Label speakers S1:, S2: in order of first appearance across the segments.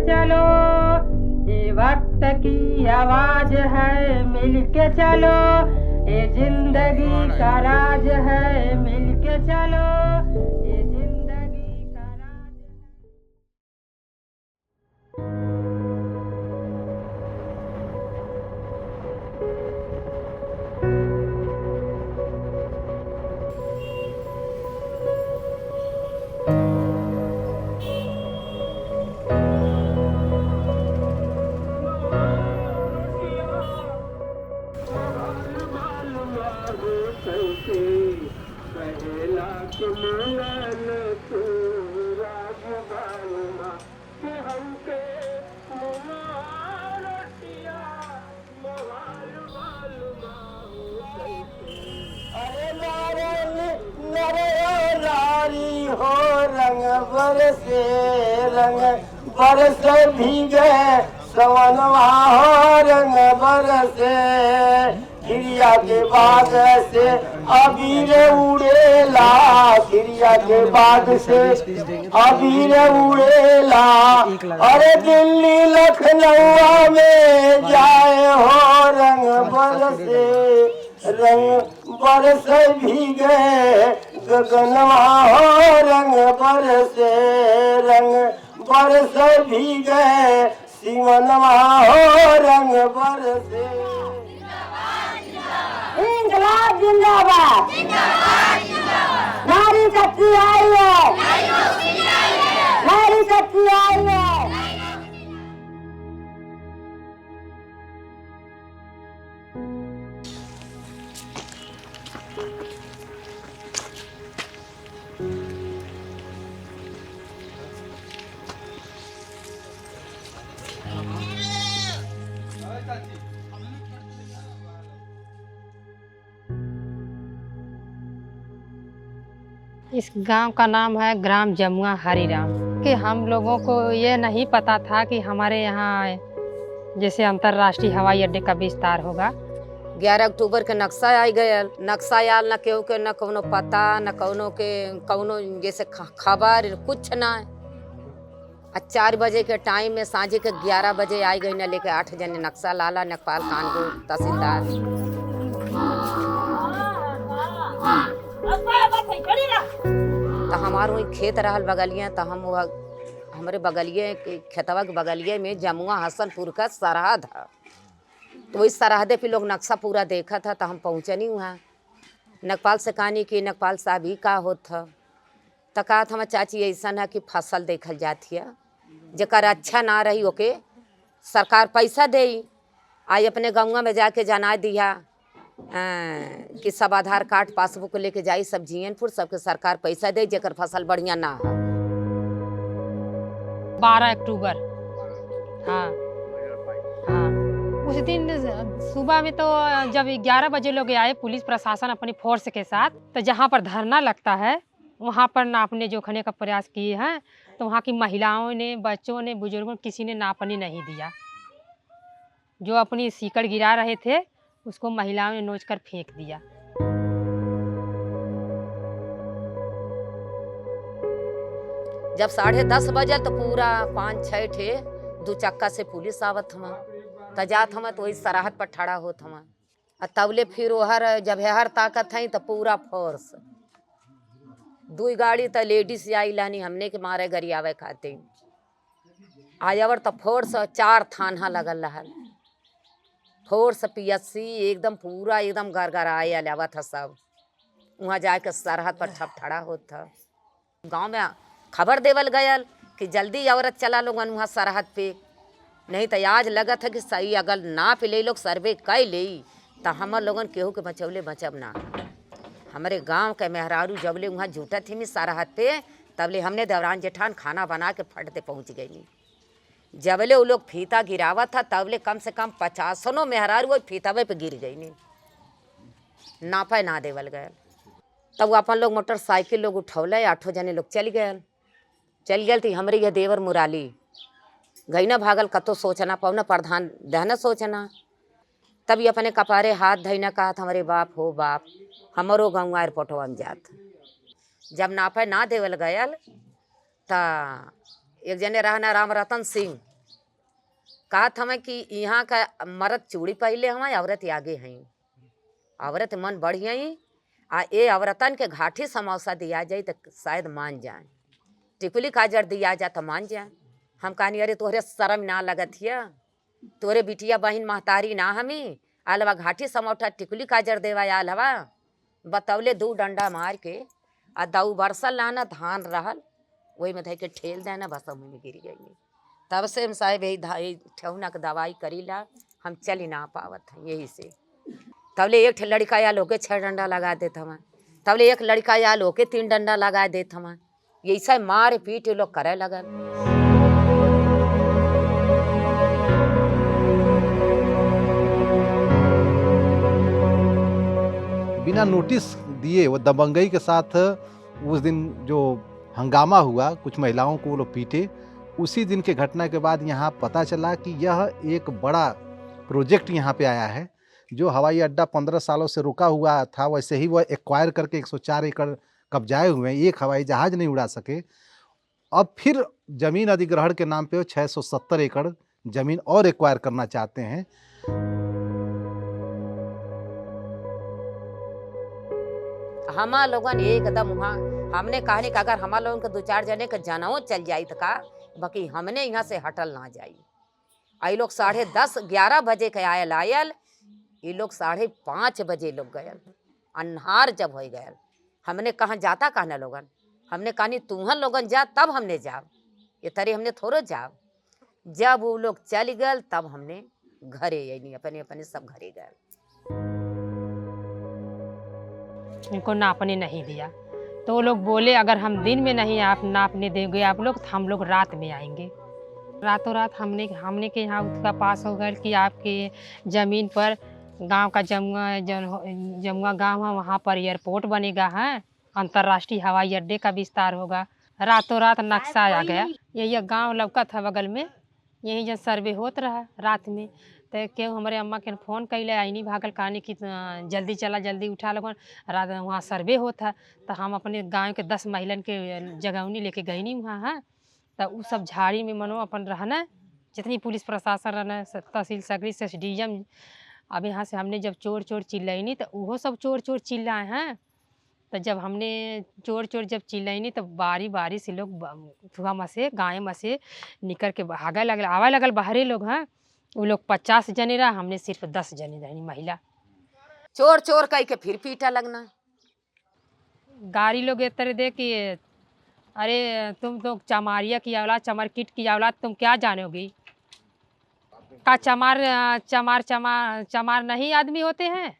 S1: चलो, ये वक्त की आवाज है मिलके चलो, ये जिंदगी का राज है मिलके चलो, ये जिंदगी का राज है।
S2: हो रंग बरसे रंग बरसे भीगे सवनवा हो रंग बरसे खिड़िया के बाग से अबीर उड़ेला, खिड़िया के बाग से अबीर उड़ेला। अरे दिल्ली लखनऊ में जाए हो रंग बरसे भीगे गगनवा हो रंग बरसे भीगे सिवनवा हो रंग बरसे।
S3: इंकलाब जिंदाबाद, नारी शक्ति आई है, नारी शक्ति आई है।
S4: इस गांव का नाम है ग्राम जमुआ हरिराम। कि हम लोगों को ये नहीं पता था कि हमारे यहाँ जैसे अंतर्राष्ट्रीय हवाई अड्डे का विस्तार होगा।
S5: 11 अक्टूबर के नक्शा आई गयल, नक्शा आयल न केहू के न कौनो पता न कौनो जैसे खबर कुछ ना। 4 बजे के टाइम में सांझे के 11 बजे आई गई न लेके 8 जने नक्शा लाला नकपाल कानपुर तहसीलदार। तो हमारे वही खेत रहल बगलिया, तो हम हमारे बगलिए खेतवा के बगलिए में जमुआ हसनपुर का सरहद है। तो वही सरहदे पे लोग नक्शा पूरा देखा था। तो हम पहुँचे नहीं वहाँ। नकपाल से कहानी कि नकपाल साहब ही का होत था। तो कहा था हमारे चाची ऐसा है कि फसल देखल जाती है, जकर अच्छा ना रही ओके सरकार पैसा दे। आई अपने गाँव में जाके जना दिया कि सब आधार कार्ड पासबुक लेके जाई सब जीएनपुर, सबके सरकार पैसा दे जेकर फसल बढ़िया ना हो।
S4: 12 अक्टूबर हाँ हाँ, उस दिन सुबह में तो जब 11 बजे लोग आए पुलिस प्रशासन अपनी फोर्स के साथ, तो जहाँ पर धरना लगता है वहाँ पर नापने जोखने का प्रयास किए हैं। तो वहाँ की महिलाओं ने, बच्चों ने, बुजुर्गों ने किसी ने नापने नहीं दिया। जो अपनी सीकड़ गिरा रहे थे उसको महिलाओं ने नोच कर फेंक दिया।
S5: जब 10:30 बजे तो पूरा 5-6 ठे 2 चक्का से पुलिस आवत हमा, तजात हमा तो वही सरहद पर ठड़ा होत हमा। तबले फिर ओहर जब हर ताकत है तो पूरा फोर्स 2 गाड़ी तो लेडीज आई लानी हमने के मारे गरियावे खाते आयावर तो फोर्स 4 थाना लगल रहल। फोर्स PSC एकदम पूरा एकदम घर आया लावा था सब। वहाँ जाके सरहद पर ठड़ा होत था। गांव में खबर देवल गयल कि जल्दी औरत चला लोगन वहाँ सरहद पे, नहीं तो आज लगा था कि सही अगर ना पे ले लोग सर्वे कर ले तो हम लोगन केहू के बचौले बचब ना। हमारे गांव के मेहरारू जबले वहाँ जुटा थी मी सरहद पे, तबले हमने देवरान जेठान खाना बना के फटते पहुँच गई। जबले वो लोग फीता गिरावा था तबले कम से कम 50 मेहरारू वो फीतावे पे गिर गई नहीं, नापा ना देवल गए। तब वो अपन लोग मोटरसाइकिल लोग उठौले 8 जने लोग चल गए थी। हमारे यह देवर मुराली गई ना भागल कतो सोचना पवना प्रधान दहना सोचना। तभी अपने कपारे हाथ धैना कहा था हमारे बाप हो बाप हमारो गाँव एयरपोर्टवा में जात। जब नापे ना देवल गयल ता एक जने रहना राम रतन सिंह कहा था मैं कि यहाँ का मर्द चूड़ी पहले हमें औरत आगे हैं, औरत मन बढ़िया ही आ ये औरतन के घाटी समोसा दिया जाए तो शायद मान जाए, टिकुली काजर दिया जाए तो मान जाए। हम कहानी अरे तोहरे शर्म ना लगत हिया, तोरे बिटिया बहन महतारी ना हमी आलवा घाटी समोटा टिकुली काजर देवा आलवा। बतौले 2 डंडा मार के आ 2 बरसल लाना धान रहल वही में धै के ठेल देना बस मुँह में गिर गई। तब से हम साहेब यही ठेहुना के दवाई करी ला, हम चली ना पावत हैं यही से। तबले एक लड़का या लोग 6 डंडा लगा देत हमें, तबले एक लड़का या लोग 3 डंडा लगा देत हमें, यही से मार पीट लोग करे लगल।
S6: बिना नोटिस दिए वो दबंगई के साथ उस दिन जो हंगामा हुआ, कुछ महिलाओं को वो लोग पीटे, उसी दिन के घटना के बाद यहाँ पता चला कि यह एक बड़ा प्रोजेक्ट यहाँ पे आया है। जो हवाई अड्डा 15 सालों से रुका हुआ था, वैसे ही वह एक्वायर करके 104 एकड़ कब्जाए हुए हैं, एक हवाई जहाज नहीं उड़ा सके। अब फिर जमीन अधिग्रहण के नाम पे 670 एकड़ जमीन और एक्वायर करना चाहते हैं।
S5: हमा लोगन एकदम वहाँ हमने कहने का अगर हमारे लोगन के 2-4 जने के जनवो चल जाई तो का, बाकी हमने यहाँ से हटल ना जाई। आई लोग 10:30-11 बजे के आयल, ये लोग 5:30 बजे लोग गयल, अन्हार जब हो गयल। हमने कहाँ जाता कहना लोगन, हमने कहानी तुहन लोगन जा तब हमने जाओ, ये तरी हमने थोड़ो जाओ। जब वो लोग चल गए तब हमने घरे यानी अपने अपने सब घरे गए।
S4: इनको नापने नहीं दिया तो वो लोग बोले अगर हम दिन में नहीं आप नापने देंगे आप लोग तो हम लोग रात में आएंगे। रातों रात हमने के यहाँ उसका पास हो गया कि आपके ज़मीन पर गांव का जमुआ गांव है, वहाँ पर एयरपोर्ट बनेगा है, अंतर्राष्ट्रीय हवाई अड्डे का विस्तार होगा। रातों रात नक्शा आ गया, यही गांव लौका था बगल में, यही जब सर्वे होत रहा रात में। तो क्यों हमारे अम्मा के फ़ोन कैले आईनी भागल कहानी कि जल्दी चला जल्दी उठा लोगन, रात वहाँ सर्वे होता। तो हम अपने गांव के 10 महिलन के जगवनी लेके गई नहीं वहाँ है। तो वो सब झाड़ी में मनो अपन रहना, जितनी पुलिस प्रशासन रहना, तहसील सगरी से SDM। अब यहाँ से हमने जब चोर चोर चिल्लाईनी तो वो सब चोर चोर चिल्लाए हैं। तो जब हमने चोर चोर जब चिल्लाईनी तो बारी बारी से लोग धुआं में से गाय में से निकल के भागा लगल, आवा लगल बाहरी लोग हैं। वो लोग 50 जने रहा, हमने सिर्फ 10 जने रही महिला।
S5: चोर चोर कह के फिर पीटा लगना।
S4: गाड़ी लोग इस तरह दे कि अरे तुम तो चमारिया की औलाद, चमरकिट की औलाद, तुम क्या जानोगी? का चमार नहीं आदमी होते हैं?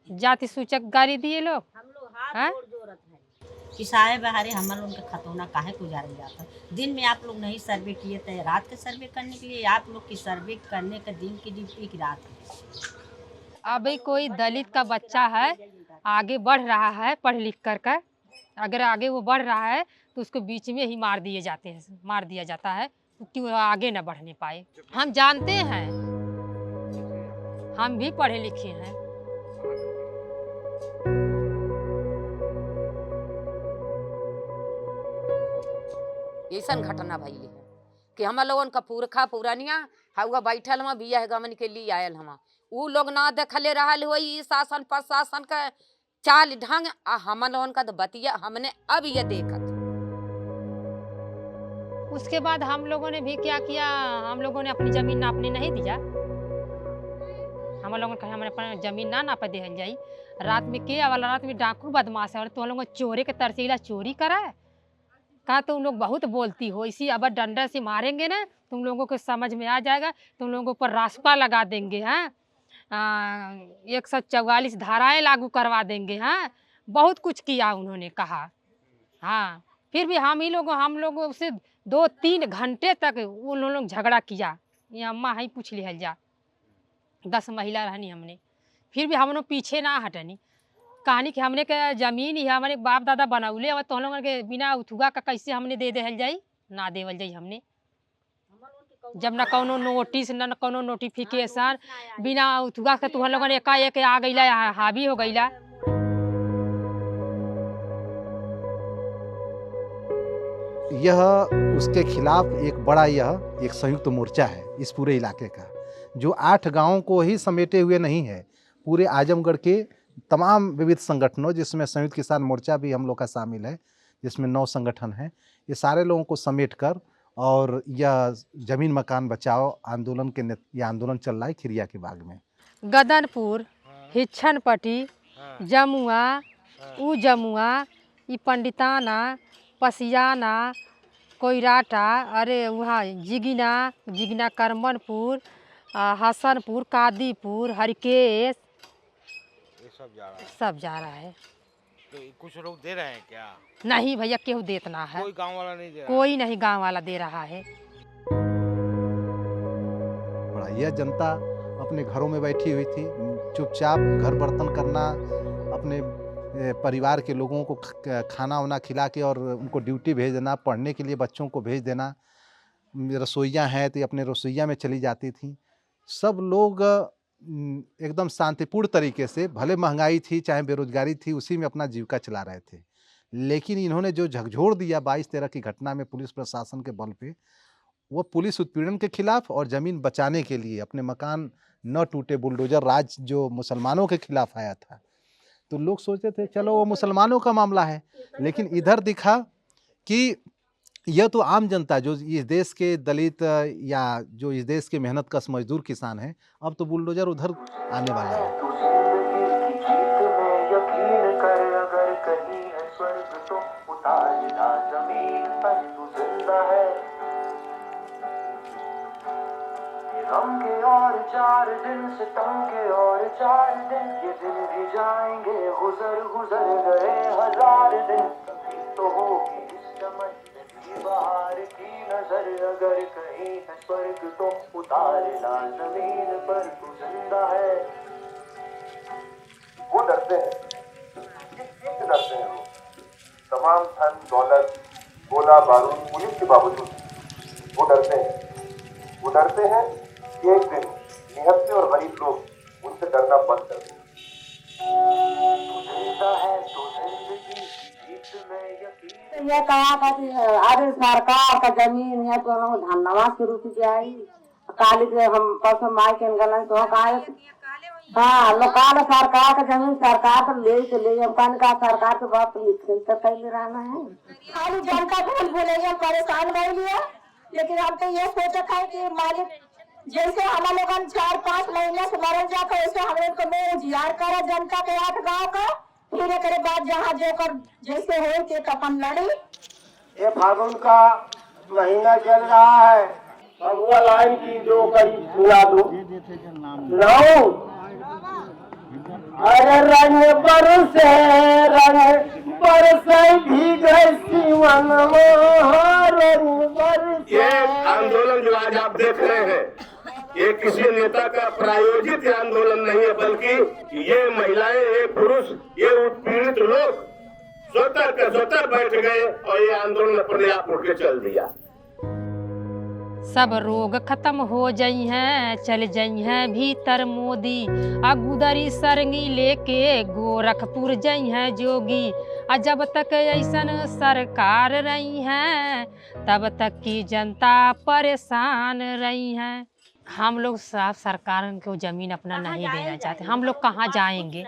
S4: जाति सूचक गाड़ी दिए लोग। हाँ?
S7: कि साहेब हरे हमारे उनका खतौना काहे को जा जाता। दिन में आप लोग नहीं सर्वे किए थे, रात के सर्वे करने के लिए आप लोग की सर्वे करने का दिन की ड्यूटी की रात है।
S4: अभी कोई दलित का बच्चा है, आगे बढ़ रहा है पढ़ लिख कर, अगर आगे वो बढ़ रहा है तो उसको बीच में ही मार दिया जाता है कि वो आगे ना बढ़ने पाए। हम जानते हैं, हम भी पढ़े लिखे हैं।
S5: ऐसा घटना भइल है कि हम लोगन का पुरखा पुरानिया हवा बैठल हम बिया गमन के लिए आयल हम, उ लोग ना देखले रहल हो शासन प्रशासन का चाल ढंग, आ हम लोगन का तो बतिया हमने अब ये देखत।
S4: उसके बाद हम लोगों ने भी क्या किया, हम लोगों ने अपनी जमीन नापने नहीं दिया। हम लोगों ने हमारे अपना जमीन ना नाप दे जाई। रात में के वाला रात में डाकू बदमाश है और तुम लोग चोरी के तरसीला चोरी करा है। कहा तुम लोग बहुत बोलती हो, इसी अब डंडा से मारेंगे ना तुम लोगों को समझ में आ जाएगा, तुम लोगों पर रास्ता लगा देंगे। हाँ 144 धाराएं लागू करवा देंगे। हाँ बहुत कुछ किया उन्होंने कहा। हाँ फिर भी हम लोगों से 2-3 घंटे तक उन लोग झगड़ा किया। ये अम्मा ही पूछ लिया जा, 10 महिला रहनी हमने, फिर भी हम लोग पीछे ना हटनी। कहानी कि हमने के जमीन ही हमारे बाप दादा बनौले और तो लोगों के बिना उथुआ का कैसे हमने दे देहल जाई, ना देवल जाई हमने। जब ना कोनो नोटिस ना कोनो नोटिफिकेशन, बिना उथुआ के तुम लोगों ने एकाएक आ गईला, हावी हो गईला।
S6: यह उसके खिलाफ एक बड़ा यह एक संयुक्त मोर्चा है इस पूरे इलाके का, जो 8 गांवों को ही समेटे हुए नहीं है, पूरे आजमगढ़ के तमाम विविध संगठनों, जिसमें संयुक्त किसान मोर्चा भी हम लोग का शामिल है, जिसमें 9 संगठन हैं, ये सारे लोगों को समेट कर और यह जमीन मकान बचाओ आंदोलन के यह आंदोलन चल रहा है खिरिया के बाग में।
S4: गदनपुर, हिच्छनपट्टी, जमुआ, ऊ जमुआ, ई पंडिताना, पसियाना, कोयराटा, अरे वहाँ जिगिना करमनपुर, हसनपुर, कादीपुर, हरिकेश, सब जा रहा है।
S8: तो कुछ लोग दे रहे हैं क्या?
S4: नहीं भैया, केहू देतना है,
S8: कोई गांव वाला नहीं दे रहा?
S4: कोई नहीं गांव वाला दे रहा है।
S6: यह जनता अपने घरों में बैठी हुई थी, चुपचाप घर बर्तन करना, अपने परिवार के लोगों को खाना वाना खिला के और उनको ड्यूटी भेज देना, पढ़ने के लिए बच्चों को भेज देना, रसोइयाँ हैं तो अपने रसोइया में चली जाती थी। सब लोग एकदम शांतिपूर्ण तरीके से, भले महंगाई थी चाहे बेरोजगारी थी, उसी में अपना जीविका चला रहे थे। लेकिन इन्होंने जो झकझोर दिया 22-13 की घटना में पुलिस प्रशासन के बल पे, वो पुलिस उत्पीड़न के खिलाफ और ज़मीन बचाने के लिए, अपने मकान न टूटे बुलडोजर राज जो मुसलमानों के खिलाफ आया था, तो लोग सोचते थे चलो वो मुसलमानों का मामला है, लेकिन इधर दिखा कि यह तो आम जनता जो इस देश के दलित या जो इस देश के मेहनतकश मजदूर किसान हैं, अब तो बुलडोजर उधर आने वाला है।
S2: गम के और 4 दिन, सितम के और 4 दिन, ये दिन भी जाएंगे गुजर गुजर गए 1000 दिन। कभी तो होगी इस चमन की बहार की नजर, अगर कहीं है स्वर्ग तो उतारना जमीन पर, तू जिंदा है। वो डरते हैं, किससे डरते हैं वो? तमाम धन दौलत गोला बारूद पुलिस के बावजूद वो डरते हैं। वो डरते हैं एक दिन निहत्थे और गरीब लोग उनसे डरना बंद कर दें।
S3: ये कहा था कि अरे सरकार का जमीन है तो हम धन्यवा शुरू की जाए काली के हम परसों माई के गलन तो कहा हाँ लोकाल सरकार का जमीन सरकार को ले हम कौन का सरकार के बात लिख तो कैसे रहना है। खाली जनता को बोले हम परेशान नहीं लिया, लेकिन हम तो ये सोचा था कि मालिक जैसे हम लोग 4-5 महीने से मरल जाता है, ऐसे हम लोग को मैं उजियार करा जनता के 8 गाँव का, फिर एक बाद जहाँ जो कर जैसे हो के अपन लड़ी।
S2: ये फागुन का महीना चल रहा है, फगुआ लाइन की जो करीब सुना दो सुनाओ। अरे रंग बरसे भीगे सिवन रंग बरसे।
S9: ये आंदोलन जो आज आप देख रहे हैं, ये किसी नेता का प्रायोजित आंदोलन नहीं है, बल्कि ये महिलाएं, ये पुरुष, ये उत्पीड़ित लोग स्वतः बैठ गए और ये आंदोलन अपने आप उठ के चल दिया।
S4: सब रोग खत्म हो जाई हैं, चल जाई हैं भीतर मोदी, अगुदरी सरंगी लेके गोरखपुर जाई हैं जोगी। जब तक ऐसन सरकार रही हैं, तब तक की जनता परेशान रही हैं। हम लोग साफ सरकार को ज़मीन अपना नहीं देना चाहते। हम लोग कहाँ जाएंगे,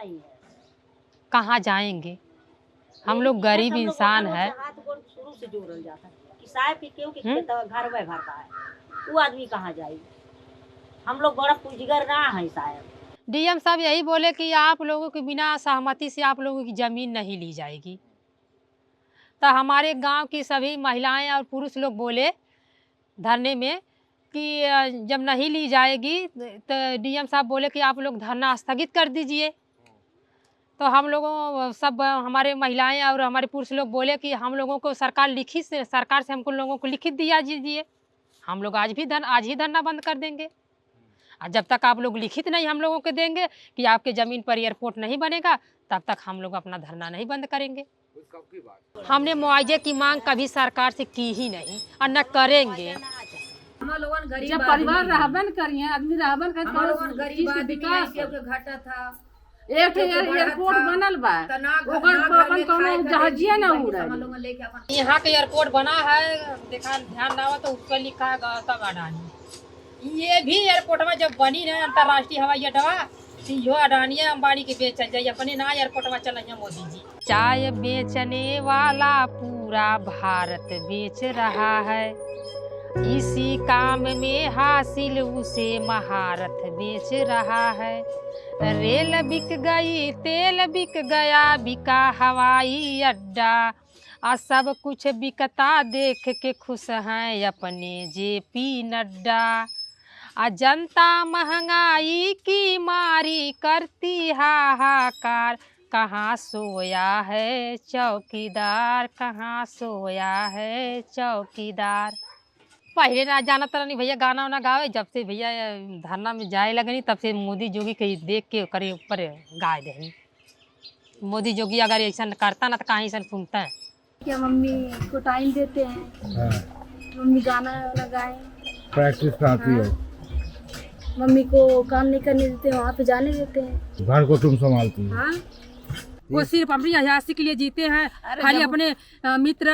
S4: कहाँ जाएंगे? हम लोग गरीब इंसान है।
S7: शुरू से जोड़ल जाता है कि साहब की क्यों कि घर व घर का है, वो आदमी कहाँ जाएगी? हम लोग बड़ा पूंजीगर ना है साहब।
S4: डीएम साहब यही बोले कि आप लोगों की बिना सहमति से आप लोगों की ज़मीन नहीं ली जाएगी। तो हमारे गांव की सभी महिलाएं और पुरुष लोग बोले धरने में कि जब नहीं ली जाएगी तो डीएम साहब बोले कि आप लोग धरना स्थगित कर दीजिए। तो हम लोगों सब हमारे महिलाएं और हमारे पुरुष लोग बोले कि हम लोगों को सरकार से हमको लोगों को लिखित दिया दीजिए, हम लोग आज ही धरना बंद कर देंगे। और जब तक आप लोग लिखित नहीं हम लोगों को देंगे कि आपके ज़मीन पर एयरपोर्ट नहीं बनेगा, तब तक हम लोग अपना धरना नहीं बंद करेंगे। हमने मुआवजे की मांग कभी सरकार से की ही नहीं और न करेंगे।
S10: जब परिवार रहबन करिए, आदमी रहबन कर
S7: गरीब विकास के घाटा था,
S3: एक एयरपोर्ट बनल बा ओकर अपन कोनो जहाजिया ना उड़ा।
S4: यहाँ के एयरपोर्ट बना है, देखा ध्यान ना हो तो उस पर लिखा है गौतम अडानी। ये भी एयरपोर्ट में जब बनी है अंतर्राष्ट्रीय हवाई अड्डा, यो अडानी अंबानी के बेच जाइए, अपने ना एयरपोर्ट में चल रहे मोदी जी। चाय बेचने वाला पूरा भारत बेच रहा है, इसी काम में हासिल उसे महारत बेच रहा है। रेल बिक गई, तेल बिक गया, बिका हवाई अड्डा, आ सब कुछ बिकता देख के खुश हैं अपने JP नड्डा। आ जनता महंगाई की मारी करती हाहाकार, कहाँ सोया है चौकीदार, कहाँ सोया है चौकीदार। पहले ना जाना तो नहीं भैया गाना वाना गावे, जब से भैया धरना में जाए लगनी तब से मोदी जोगी के देख के करे ऊपर गाए दे। मोदी जोगी अगर ऐसा करता ना तो कहीं ऐसा सुनता है।
S10: क्या मम्मी को टाइम देते हैं? मम्मी गाना वाना गाए,
S8: प्रैक्टिस कराती है।
S10: मम्मी को काम नहीं करने देते, वहाँ पे जाने देते हैं।
S8: घर को तुम संभालती हो।
S10: हाँ,
S4: वो सिर्फ अपनी अयासी के लिए जीते हैं, खाली अपने मित्र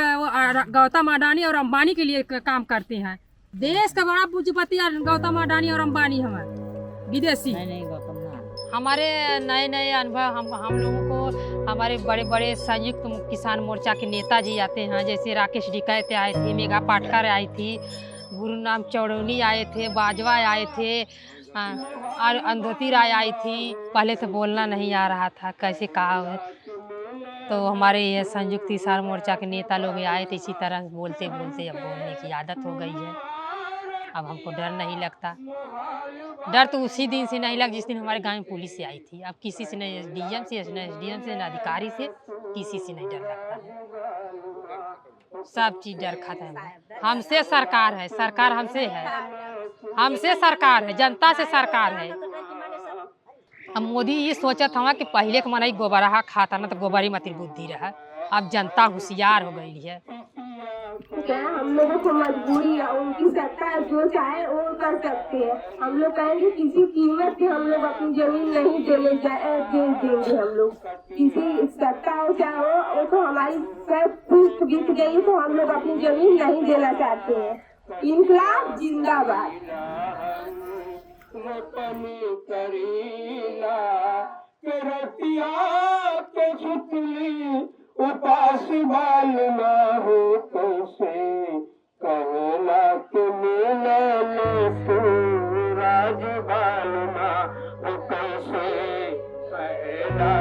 S4: गौतम अडानी और अंबानी के लिए काम करते हैं। देश का बड़ा पूंजीपति गौतम अडानी और अंबानी हमारे विदेशी। हमारे नए नए अनुभव हम लोगों को हमारे बड़े बड़े संयुक्त किसान मोर्चा के नेताजी आते हैं, जैसे राकेश डिकैत आए थे, मेघा पाटकर आई थी, गुरुनाम चौड़ौनी आए थे, बाजवा आए थे, और अंधोती राय आई थी। पहले तो बोलना नहीं आ रहा था, कैसे कहा, तो हमारे ये संयुक्त किसान मोर्चा के नेता लोग आए थे, इसी तरह बोलते बोलते अब बोलने की आदत हो गई है। अब हमको डर नहीं लगता। डर तो उसी दिन से नहीं लगा जिस दिन हमारे गांव में पुलिस से आई थी। अब किसी से नहीं, SDM से, न SDM से, न अधिकारी से, किसी से नहीं डर लगता है। सब चीज़ डर खत्म है। हमसे सरकार है, सरकार हमसे है, हमसे सरकार है, जनता से सरकार है। अब मोदी ये सोचा था कि पहले के मनाई गोबराहा खाता ना तो गोबरी मती बुद्धि रहा। अब जनता होशियार हो गई है।
S3: हम लोगों को मजबूरी है, उनकी सरकार जो चाहे वो कर सकती है। हम लोग कहेंगे किसी कीमत पे हम लोग अपनी जमीन नहीं देंगे। हम लोग किसी सरकार चाहे वो तो हमारी सब कुछ बिक गई तो हम लोग अपनी जमीन नहीं देना चाहते हैं। इंकलाब जिंदाबाद।
S9: उपास बाल ना हो कैसे कहला के मिले राज बाल ना हो कैसे कहला